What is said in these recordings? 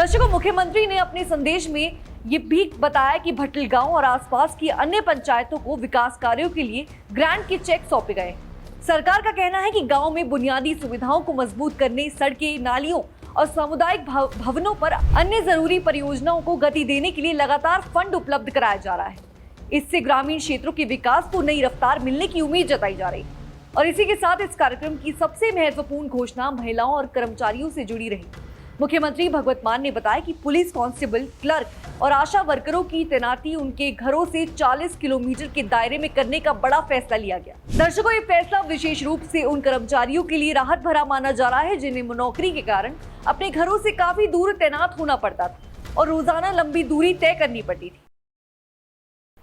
दर्शकों, मुख्यमंत्री ने अपने संदेश में ये भी बताया कि भट्टल गांव और आसपास की अन्य पंचायतों को विकास कार्यों के लिए ग्रांट के चेक सौंपे गए। सरकार का कहना है कि गांव में बुनियादी सुविधाओं को मजबूत करने, सड़कें, नालियों और सामुदायिक भवनों पर अन्य जरूरी परियोजनाओं को गति देने के लिए लगातार फंड उपलब्ध कराया जा रहा है। इससे ग्रामीण क्षेत्रों के विकास को नई रफ्तार मिलने की उम्मीद जताई जा रही है। और इसी के साथ इस कार्यक्रम की सबसे महत्वपूर्ण घोषणा महिलाओं और कर्मचारियों से जुड़ी रही। मुख्यमंत्री भगवत मान ने बताया कि पुलिस कांस्टेबल, क्लर्क और आशा वर्करों की तैनाती उनके घरों से 40 किलोमीटर के दायरे में करने का बड़ा फैसला लिया गया। दर्शकों, ये फैसला विशेष रूप से उन कर्मचारियों के लिए राहत भरा माना जा रहा है जिन्हें नौकरी के कारण अपने घरों से काफी दूर तैनात होना पड़ता था और रोजाना लंबी दूरी तय करनी पड़ती थी।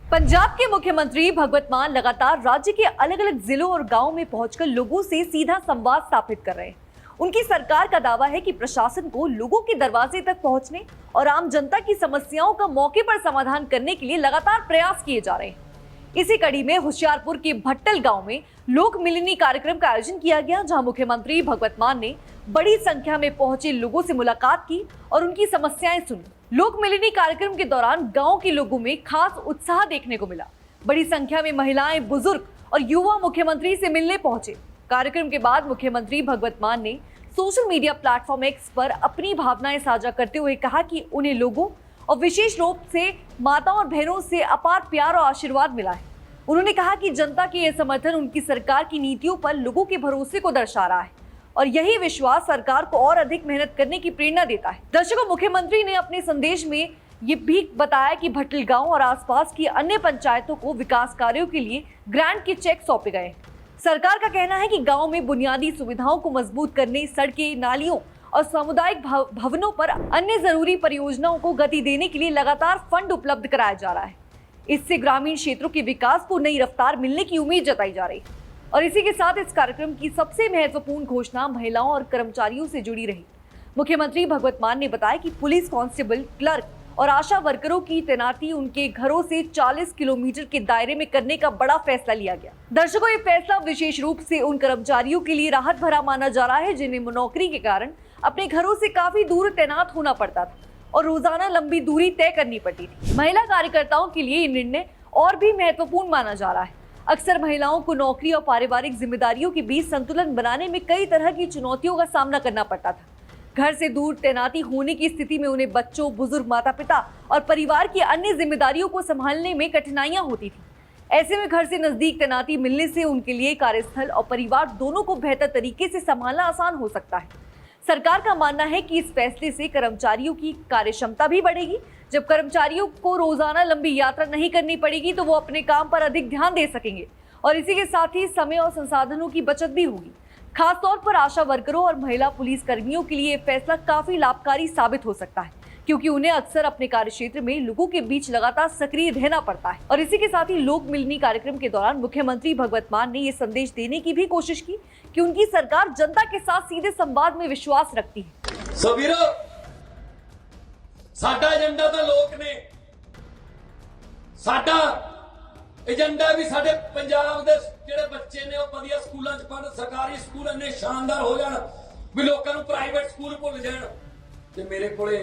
पंजाब के मुख्यमंत्री भगवत मान लगातार राज्य के अलग अलग जिलों और गाँव में पहुंचकर लोगों से सीधा संवाद स्थापित कर रहे हैं। उनकी सरकार का दावा है कि प्रशासन को लोगों के दरवाजे तक पहुंचने और आम जनता की समस्याओं का मौके पर समाधान करने के लिए लगातार प्रयास किए जा रहे हैं। इसी कड़ी में होशियारपुर के भट्टल गांव में लोक मिलनी कार्यक्रम का आयोजन किया गया, जहां मुख्यमंत्री भगवत मान ने बड़ी संख्या में पहुंचे लोगों से मुलाकात की और उनकी समस्याएं सुनी। लोक मिलनी कार्यक्रम के दौरान गाँव के लोगों में खास उत्साह देखने को मिला। बड़ी संख्या में महिलाएं, बुजुर्ग और युवा मुख्यमंत्री से मिलने पहुंचे। कार्यक्रम के बाद मुख्यमंत्री भगवत मान ने सोशल मीडिया प्लेटफॉर्म एक्स पर अपनी भावनाएं साझा करते हुए कहा कि उन्हें लोगों और विशेष रूप से माताओं और बहनों से अपार प्यार और आशीर्वाद मिला है। उन्होंने कहा कि जनता के यह समर्थन उनकी सरकार की नीतियों पर लोगों के भरोसे को दर्शा रहा है और यही विश्वास सरकार को और अधिक मेहनत करने की प्रेरणा देता है। दर्शकों, मुख्यमंत्री ने अपने संदेश में ये भी बताया कि भट्टल गांव और आसपास की अन्य पंचायतों को विकास कार्यों के लिए ग्रांट के चेक सौंपे गए। सरकार का कहना है कि गांव में बुनियादी सुविधाओं को मजबूत करने, सड़कें, नालियों और सामुदायिक भवनों पर अन्य जरूरी परियोजनाओं को गति देने के लिए लगातार फंड उपलब्ध कराया जा रहा है। इससे ग्रामीण क्षेत्रों के विकास को नई रफ्तार मिलने की उम्मीद जताई जा रही है। और इसी के साथ इस कार्यक्रम की सबसे महत्वपूर्ण घोषणा महिलाओं और कर्मचारियों से जुड़ी रही। मुख्यमंत्री भगवत मान ने बताया कि पुलिस कांस्टेबल, क्लर्क और आशा वर्करों की तैनाती उनके घरों से 40 किलोमीटर के दायरे में करने का बड़ा फैसला लिया गया। दर्शकों, ये फैसला विशेष रूप से उन कर्मचारियों के लिए राहत भरा माना जा रहा है जिन्हें नौकरी के कारण अपने घरों से काफी दूर तैनात होना पड़ता था और रोजाना लंबी दूरी तय करनी पड़ती थी। महिला कार्यकर्ताओं के लिए ये निर्णय और भी महत्वपूर्ण माना जा रहा है। अक्सर महिलाओं को नौकरी और पारिवारिक जिम्मेदारियों के बीच संतुलन बनाने में कई तरह की चुनौतियों का सामना करना पड़ता था। घर से दूर तैनाती होने की स्थिति में उन्हें बच्चों, बुजुर्ग, माता पिता और परिवार की अन्य जिम्मेदारियों को संभालने में कठिनाइयां होती थी। ऐसे में घर से नजदीक तैनाती मिलने से उनके लिए कार्यस्थल और परिवार दोनों को बेहतर तरीके से संभालना आसान हो सकता है। सरकार का मानना है कि इस फैसले से कर्मचारियों की कार्यक्षमता भी बढ़ेगी। जब कर्मचारियों को रोजाना लंबी यात्रा नहीं करनी पड़ेगी तो वो अपने काम पर अधिक ध्यान दे सकेंगे और इसी के साथ ही समय और संसाधनों की बचत भी होगी। खासतौर पर आशा वर्करों और महिला पुलिस कर्मियों के लिए फैसला काफी लाभकारी साबित हो सकता है, क्योंकि उन्हें अक्सर अपने कार्यक्षेत्र में लोगों के बीच लगातार सक्रिय रहना पड़ता है। और इसी के साथ ही लोक मिलनी कार्यक्रम के दौरान मुख्यमंत्री भगवत मान ने ये संदेश देने की भी कोशिश की कि उनकी सरकार जनता के साथ सीधे संवाद में विश्वास रखती है। साडा एजेंडा तो लोक ने, साडा एजेंडा भी साडे पंजाब दे ਜਿਹੜੇ ਬੱਚੇ ਨੇ ਉਹ ਵਧੀਆ ਸਕੂਲਾਂ 'ਚ ਪੜ੍ਹਨ, ਸਰਕਾਰੀ ਸਕੂਲ ਇੰਨੇ ਸ਼ਾਨਦਾਰ ਹੋ ਜਾਣ ਵੀ ਲੋਕਾਂ ਨੂੰ ਪ੍ਰਾਈਵੇਟ ਸਕੂਲ ਭੁੱਲ ਜਾਣ। ਤੇ ਮੇਰੇ ਕੋਲੇ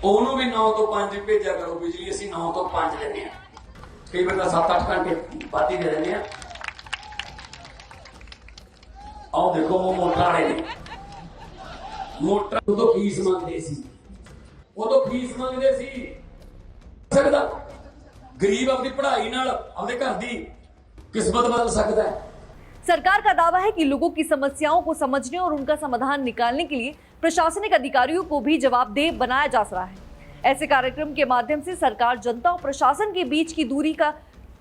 ਉਹਨੂੰ ਵੀ 9 ਤੋਂ 5 ਭੇਜਿਆ ਕਰੋ ਬਿਜਲੀ, ਅਸੀਂ 9 ਤੋਂ 5 ਲੈਂਦੇ ਆ, ਕਈ ਵਾਰ 7-8 ਘੰਟੇ ਬਾਤੀ ਦੇ ਦਿੰਦੇ ਆ। ਆਓ ਦੇਖੋ ਉਹ ਮੋਟਰ ਵਾਲੇ ਨੇ, ਮੋਟਰ ਉਦੋਂ ਫੀਸ ਮੰਗਦੇ ਸੀ, ਸਕਦਾ गरीब अपनी पढ़ाई नाल अपने घर दी किस्मत बदल सकता है। सरकार का दावा है कि लोगों की समस्याओं को समझने और उनका समाधान निकालने के लिए प्रशासनिक अधिकारियों को भी जवाबदेह बनाया जा रहा है। ऐसे कार्यक्रम के माध्यम से सरकार जनता और प्रशासन के बीच की दूरी का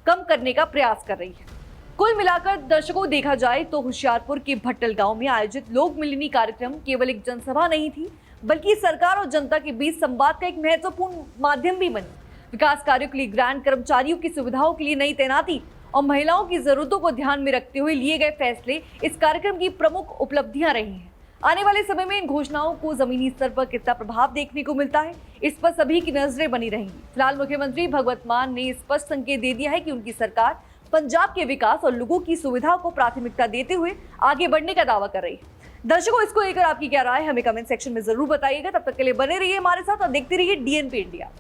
कम करने का प्रयास कर रही है। कुल मिलाकर दर्शकों, देखा जाए तो होशियारपुर के भट्टल गांव में आयोजित लोक मिलनी कार्यक्रम केवल एक जनसभा नहीं थी, बल्कि सरकार और जनता के बीच संवाद का एक महत्वपूर्ण माध्यम भी बनी। विकास कार्यों के लिए ग्रांट, कर्मचारियों की सुविधाओं के लिए नई तैनाती और महिलाओं की जरूरतों को ध्यान में रखते हुए लिए गए फैसले इस कार्यक्रम की प्रमुख उपलब्धियां रही हैं। आने वाले समय में इन घोषणाओं को जमीनी स्तर पर कितना प्रभाव देखने को मिलता है, इस पर सभी की नजरें बनी रहेंगी। फिलहाल मुख्यमंत्री भगवत मान ने स्पष्ट संकेत दे दिया है कि उनकी सरकार पंजाब के विकास और लोगों की सुविधा को प्राथमिकता देते हुए आगे बढ़ने का दावा कर रही है। दर्शकों, इसको लेकर आपकी क्या राय है हमें कमेंट सेक्शन में जरूर बताइएगा। तब तक के लिए बने रहिए हमारे साथ और देखते रहिए डीएनपी इंडिया।